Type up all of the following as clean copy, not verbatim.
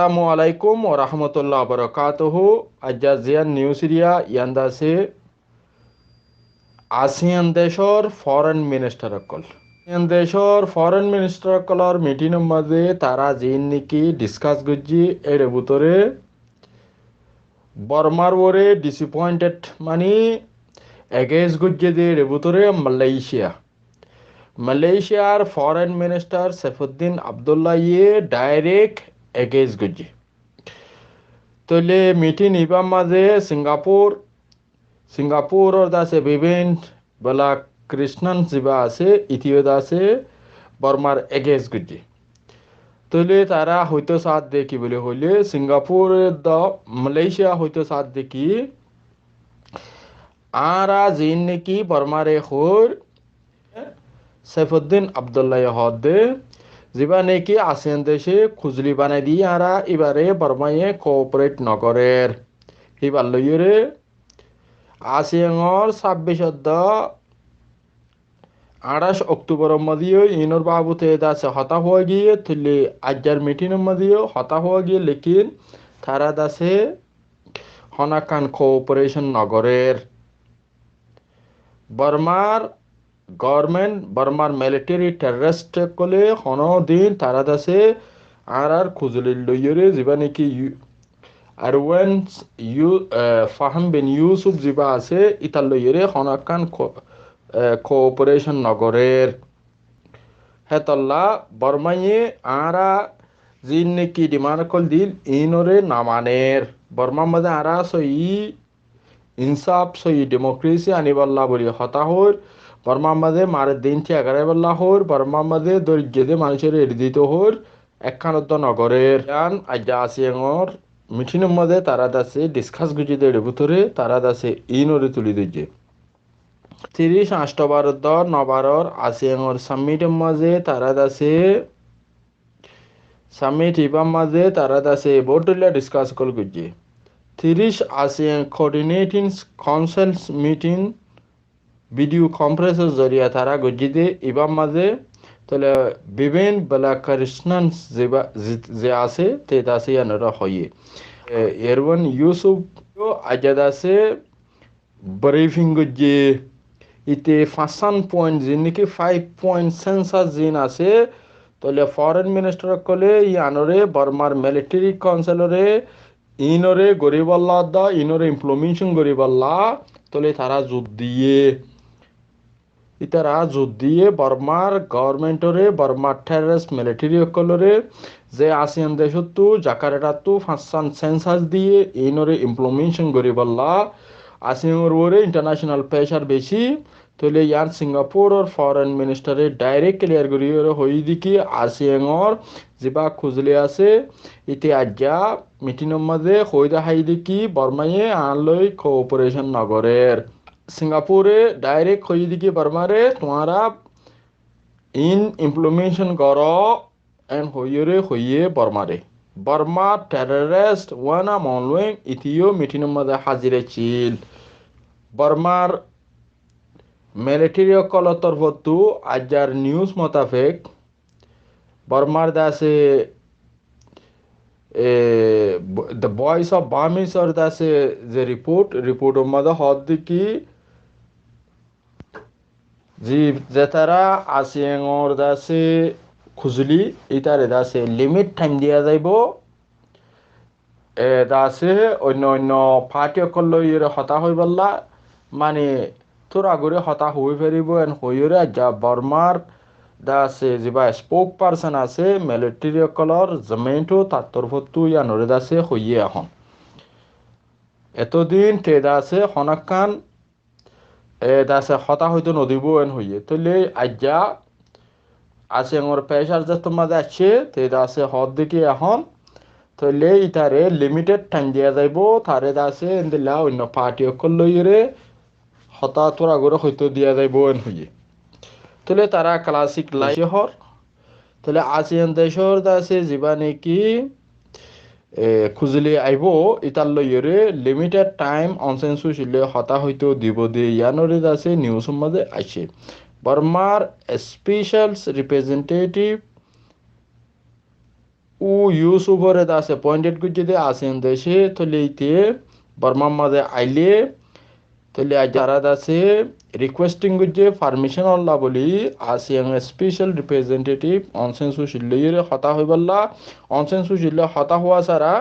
আসসালামু আলাইকুম ওয়া রাহমাতুল্লাহি ওয়া বারাকাতুহু। আজাজিয়ান নিউজ এরিয়া ইয়ান্দাসে আসিয়ান দেশর ফরেন মিনিস্টার অকল আসিয়ান দেশর ফরেন মিনিস্টার অকলর মিটিংয়ের মাঝে তারা জিন নিকি ডিসকাস গজ্জি এর ভিতরে বর্মার ওরে ডিসঅ্যাপয়েন্টেড মানে এগেন্স গজ্জি যে এর ভিতরে মালয়েশিয়ার ফরেন মিনিস্টার সাইফুদ্দিন আব্দুল্লাহ ইয়ে ডাইরেক্ট এগেন্স গজ্জি তলে মিটিং ইবার মাঝে সিঙ্গাপুৰৰ দাসে বিভিন্ন বেলা কৃষ্ণন যিবা আছে ইথিও দাসে বর্মার এগেজ গুজি তলে তারা হয়তো সাথ দেখি বলে হইলে সিঙ্গাপুরের মালয়েশিয়া হয়তো সাথ দেখি আরা জিন নাকি বর্মারে হর সাইফুদ্দিন আব্দুল্লাহ হদে যিবা নাকি আসিয়ান দেশে খুজলি বানাই দিয়ে আরা এবারে বর্মায়ে কোঅপারেট নগরের এবার লইরে আসিয়াঙর 28 অক্টোবর মধ্যে ইনর বাবুতে দাসে হতা হয়ে গিয়ে তুলে আজ্জার মিটিংয়ের মধ্যেও হতা হয়ে গিয়ে লেকিন তারা দাসে হনাকান কোঅপারেশন নগরের বর্মার গভর্নমেন্ট বর্মার মিলিটারি টেররিস্ট কলে হনো দিন তারা দাসে আর খুজলিল লইরে যিবা নাকি আরওয়ান ফাহাম বিন ইউসুফ যিবা আছে ইতার লইরে হনাকান কোঅপারেশন নগরের হেতল্লা বর্মাইয়ে আরা জিন নাকি ডিমান্ড কল দিল ইনরে নামানের বর্মার মধ্যে আরা সই ইনসাফ সই ডেমোক্রেসি আনিবাল্লা বলি হতা হর বর্মার মধ্যে মারের দিন ঠিয়াগারে বল্লা হর বর্মার মধ্যে দরিদ্রদের মানুষের এড়ি দিত হর একখানদ্দ নগরের গান আজ্জা আসিয়াঙর মিটিংয়ের মধ্যে তারা দাসে ডিসকাস গুজিদের ভিতরে তারা দাসে ইনরে তুলি দিচ্ছে 30 অক্টোবর নবারর আসিয়াঙর সামিটের মাঝে তারা দাসে সামিট ইবার মাঝে তারা দাসে বোর্ডুল্লা ডিসকাস কল গুজি 30 ASEAN coordinating council's meeting video কনফারেন্সের জরিয়া তারা গুজিদে ইবার মাঝে তাহলে বিভিন্ন বেলা কৃষ্ণন যে আছে তে দাসে ইয়ানরা হয়ে এরওয়ান ইউসুফ আজাদ আছে ব্রিফিং গুজি ইতে 5 পয়েন্ট জিন নাকি 5 পয়েন্ট সেন্সাস জিন আছে তাহলে ফরেন মিনিস্টার কলে ইয়ানরে বর্মার মিলিটারি কাউন্সিলরে ইনরে গরিবাল্লা দা ইনরে ইমপ্লিমেন্টেশন গরিবাল্লা তাহলে তারা যুদ্ধ দিয়ে বর্মার গভর্নমেন্টরে বর্মার টেররিস্ট মিলিটারি কলরে যে আসিয়ান দেশতো জাকার্তাতো 5 সেন্সাস দিয়ে ইনরে ইমপ্লিমেন্টেশন গরিবাল্লা আসিয়াঙর ওরে ইন্টারন্যাশনাল প্রেশার বেশি তাহলে ইয়ার সিঙ্গাপুরের ফরেন মিনিস্টারে ডাইরেক্ট ক্লিয়ার করিয়ে হই দিকি আসিয়াঙর যিবা খুজলি আছে ইতি আজ্জা মিটিংয়ের মাঝে হই দেখাই দিকি বর্মায়ে আনলই কোঅপারেশন নগরের সিঙ্গাপুরে ডাইরেক্ট হই দিকি বর্মারে তোমারা ইমপ্লিমেন্টেশন কর এন্ড হইয়ে বর্মারে বর্মা টেররিস্ট ওয়ানা মনলুইং ইতিও মিটিংয়ের মাঝে হাজিরে ছিল বর্মার মিলিটারি কলর তরফতো আজার নিউজ মোতাবেক বর্মার দাসে দ্য ভয়েস অফ বার্মিসর দাসে যে রিপোর্টের মধ্যে হদ দিকি যে তারা আসিয়াঙর দাসে খুজলি ইতারে দাসে লিমিট টাইম দিয়া যাইব দাসে অন্য পার্টি অকল লইরে হতা হই বললা মানে তোর আগরে হতা হই ফেরিব এন হইরে যা বর্মার দাসে যিবা স্পোক পার্সন আছে মিলিটারি অকলর জমেন্টো তার তরফতো ইয়ানরে দাসে হইয়ে এখন এতদিন তে দাসে হনাকান দাসে হতা হইতো নদীব এন হইয়ে তলে আজ্জা আসিয়াঙর পেশার যে তোমার আছে তে দাসে হদ দিকে এখন তলে ইতারে লিমিটেড টাইম দিয়া যাইব তারে দাসে এন্দিলা অন্য পার্টি অকল লইরে হতা তোর আগরে হয়তো দিয়া যাইব এন হইয়ে তলে তারা ক্লাসিক লাইহর তলে আসিয়ান দেশর দাসে যিবা নাকি খুজলি আইব ইতার লইরে লিমিটেড টাইম অনসেন্সুস ইলে হতা হয়তো দিব দিয়ে ইয়ানরে দাসে নিউজের মধ্যে আসে বর্মার স্পেশাল রিপ্রেজেন্টেটিভ ও ইউসুফরে দাসে পয়েন্টেড গুজি দে আসেন দেশে তলিতে বর্মার মাঝে আইলে তলে যারা দাসে রিকোয়েস্টিং গুজি পারমিশন আল্লাহ বলি আসিয়াং স্পেশাল রিপ্রেজেন্টেটিভ অনসেন সুশিল্লইরে হতা হইবল্লা অনসেন সুশিল্ল হতা হওয়া ছাড়া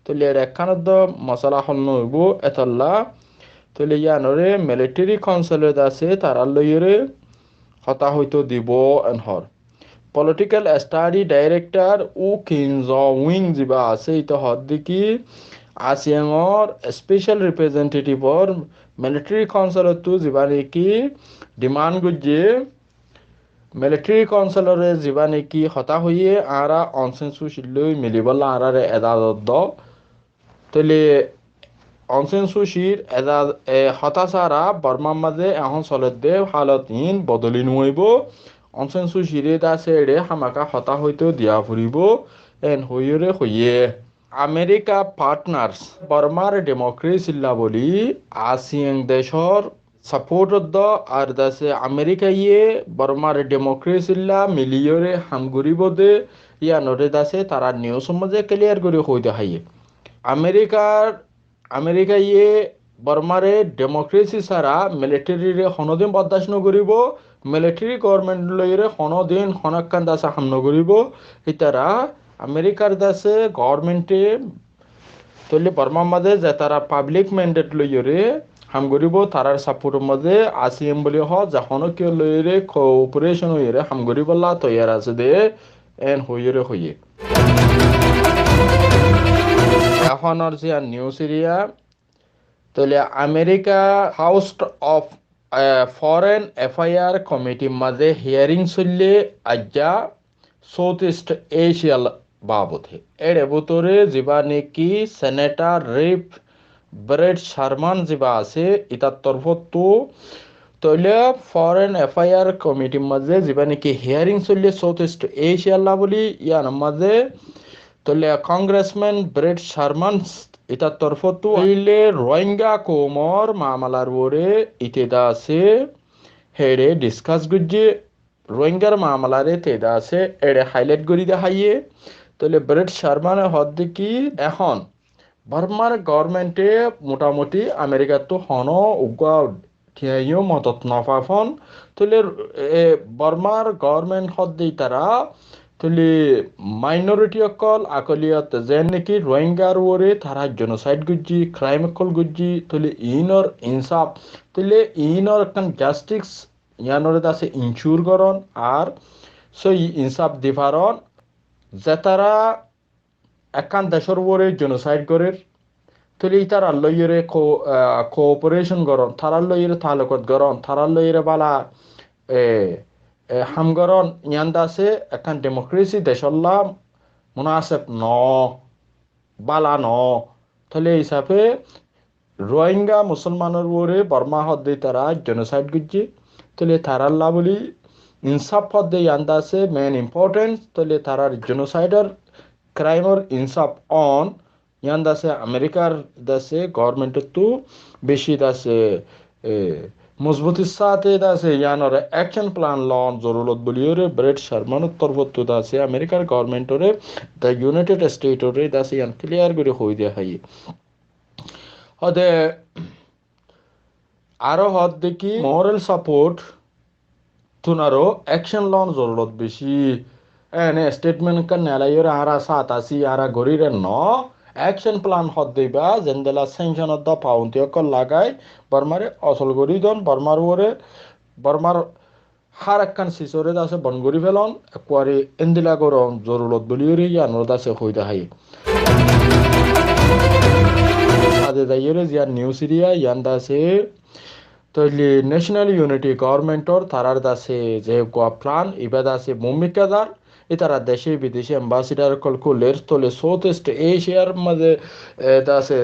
তলে এর একখানত মশলা হল নইব এতল্লা তলে ইয়ানরে মিলিটারি কাউন্সিলের আছে তারা লইরে হতা হইতো দিব এনহর পলিটিক্যাল স্টাডি ডাইরেক্টর ও কিনজ উইং যা আছে এটা হদ দেখি আসিয়াঙর স্পেশাল রিপ্রেজেন্টেটিভর মিলিটারি কাউন্সিলতো যা নেকি ডিমান্ড গুজে মিলিটারি কাউন্সিলরে যা নেকি হতা হইয়ে আরা অনসেন্সুস লৈ মিলিবলা আরারে এদাদত দ তলে অনসেন্সুসির এদাদ হতাশারা বর্মার মাঝে এখন চলে দে হালত ইন বদলি নইব অনসেন্সুসিরে দাসে এড়ে হামাকা হতা হইতেও দিয়া ফুরিব এন হইরে হইয়ে আমেরিকা পার্টনার্স বর্মার ডেমোক্রেসিল্লা বলি আসিয়াং দেশর সাপোর্ট দ আর দাসে আমেরিকা ইয়ে বর্মার ডেমোক্রেসিল্লা মিলিয়রে হামগুরিব দে ইয়া নরে দাসে তারা নিউজ মাঝে ক্লিয়ার করে হইতে হাইয়ে আমেরিকা ইয়ে বর্মারে ডেমোক্রেসি ছাড়া মিলিটারিরে হনদিন বরদাস্ত নকরিব মিলিটারি গভর্নমেন্ট লইরে হনদিন হনাক্কান দাসে হাম নকরিব ইতারা আমেরিকার দাসে গভর্নমেন্টে তৈলে বর্মার মাঝে যে তারা পাবলিক ম্যান্ডেট লইরে হাম করিব তারার সাপোর্টের মাঝে আসিএম বলি হ যখন কেউ লইরে কোঅপারেশন হইরে হাম করিবলা তৈয়ার আছে দে এন হইরে হইয়ে এখন আর যে নিউজ এরিয়া তাহলে America house of foreign FIR কমিটির মাঝে হিয়ারিং চললে আজ্জা সাউথ ইস্ট এশিয়াল বাবদে এর ভিতরে যা নাকি সেনেটর রিপ ব্রেড শারমান যা আছে ইতার তরফত তো তৈলে ফরেন এফআইআর কমিটির মাঝে যা নাকি হিয়ারিং চললে সাউথ ইস্ট এশিয়াল বলি ইয়ার মাঝে তৈলে কংগ্রেসম্যান ব্রেড শারমান ইতার তরফতো হইলে রোহিঙ্গা কোমর মামলার ওরে ইতেদা আছে হেড়ে ডিসকাস গুজে রোহিঙ্গার মামলারে তেদা আছে এড়ে হাইলাইট করি দেখাইয়ে তাহলে ব্রেড শারমানে হদ দেখি এখন বর্মার গভর্নমেন্টে মোটামুটি আমেরিকার তো হন উগা ঠিয়াইও মতত নফাফন তাহলে বর্মার গভর্নমেন্ট হদ দেই তারা তাহলে মাইনরিটি অকল আকলিয়ত যেন নাকি রোহিঙ্গার ওরে তারা জেনোসাইড গুজি ক্রাইম অকল গুজি তাহলে ইনর ইনসাফ তাহলে ইনর একখান জাস্টিস ইয়ানরে আছে ইনচুর করন আর সেই ইনসাফ দিফারন যে তারা একখান দেশের ওরে জেনোসাইড করে তাহলে তারা লইরে কোঅপারেশন করন তারা লইরে তালুকত করন তারা লইরে বালা হামগরন ইয়ান্দা আছে একখান ডেমোক্রেসি দেশল্লা মুনাসেব ন বালা ন তাহলে হিসাবে রোহিঙ্গা মুসলমানের ওরে বর্মা হদ দিয়ে তারা জেনোসাইড গুজি তাহলে তারাল্লা বলি ইনসাফ হদ দিয়ে ইয়ান্দা আছে মেন ইম্পর্টেন্ট তাহলে তারার জেনোসাইডার ক্রাইমর ইনসাফ অন ইয়ান্দা আছে আমেরিকার দাসে গভর্নমেন্টের তো বেশি দাসে মজবুতির সাথে আছে ইয়ানর অ্যাকশন প্ল্যান লন জরুরত বলিওরে ব্রেড শারমানের তরফত আছে আমেরিকার গভর্নমেন্টরে দ্য ইউনাইটেড স্টেটরে আছে ইয়ান ক্লিয়ার করে হই দেয়া হাই হদে আরো হদ দেখি মোরাল সাপোর্ট তুনারো অ্যাকশন লন জরুরত বেশি এনে স্টেটমেন্ট কান নেলাইরে আরা সাত আসি আরা গরিরে ন অ্যাকশন প্ল্যান হদ দিবা জেন্দেলা স্যাংশন অফ দ্য পাউন্টি অকল লাগাই বর্মারে অসল গরি দন বর্মার ওরে বর্মার হার একখান সিসরে আছে বন গরি ফেলন একবারে এন্দিলা গরম জরুরত বলিওরে ইয়ানোর দাসে হইতে হাই আদে দাইরে জিয়া নিউজ এরিয়া ইয়ান দাসে তৈলি ন্যাশনাল ইউনিটি গভর্নমেন্টর তারার দাসে যে গোয়া প্ল্যান ইবাদ আছে ভূমিকাদার তারা দেশে বিদেশে অ্যাম্বাসিডার কল কুলের তলে সাউথ ইস্ট এশিয়ার মাঝে আছে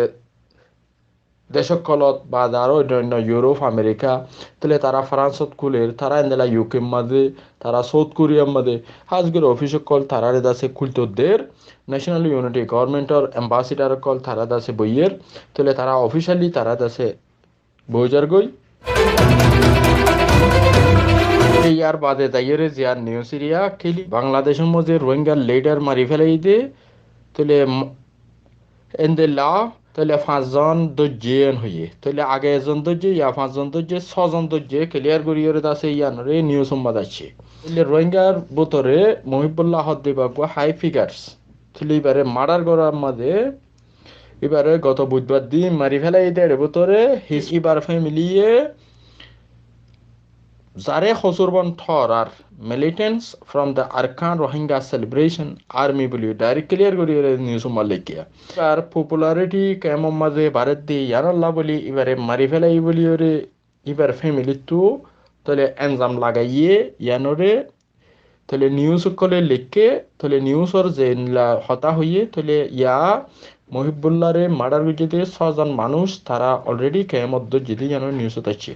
দেশকলত বা আরও অন্যান্য ইউরোপ আমেরিকা তাহলে তারা ফ্রান্সত কুলের তারা এনদেলা ইউকের মাঝে তারা সাউথ কোরিয়ার মাঝে হাজগুলো অফিস কল তারারে দাসে খুলতদের ন্যাশনাল ইউনিটি গভর্নমেন্টর অ্যাম্বাসিডার কল তারা দাসে বইয়ের তাহলে তারা অফিসিয়ালি তারা দাসে বইজার গই ইয়ার বাদে তাইরে জিয়ার নিউজ এরিয়া খেলি বাংলাদেশের মধ্যে রোহিঙ্গার লিডার মারি ফেলাই দে তাহলে এন্দে লা তাহলে পাঁচজন দর্জিয়ান হইয়ে তাহলে আগে একজন দর্জি ইয়া পাঁচজন দর্জি ছজন দর্জি ক্লিয়ার করিয়ে আছে ইয়ানরে নিউজ সম্বাদ আছে তাহলে রোহিঙ্গার বোতরে মহিবুল্লাহ হদ্দিবাগ হাই ফিগার্স তাহলে এবারে মার্ডার করার মাঝে এবারে গত বুধবার দিন মারি ফেলাই দেড় বোতরে হিস ইবার ফ্যামিলিয়ে যারে খসুরবন থর আর militants from the Arakan Rohingya celebration army বলি ডাইরেক্ট ক্লিয়ার করি নিউজ মালিকিয়া আর পপুলারিটি কেমন মাঝে ভারত দিয়ে ইয়ারল্লা বলি এবারে মারি ফেলাই বলি ওরে এবার ফ্যামিলি তো তাহলে এনজাম লাগাইয়ে ইয়ানরে তাহলে নিউজ কলে লিখে তাহলে নিউজর যে হতা হইয়ে তাহলে ইয়া মহিবুল্লাহরে মার্ডার গিয়ে ছজন মানুষ তারা অলরেডি কেমত যদি যেন নিউজত আছে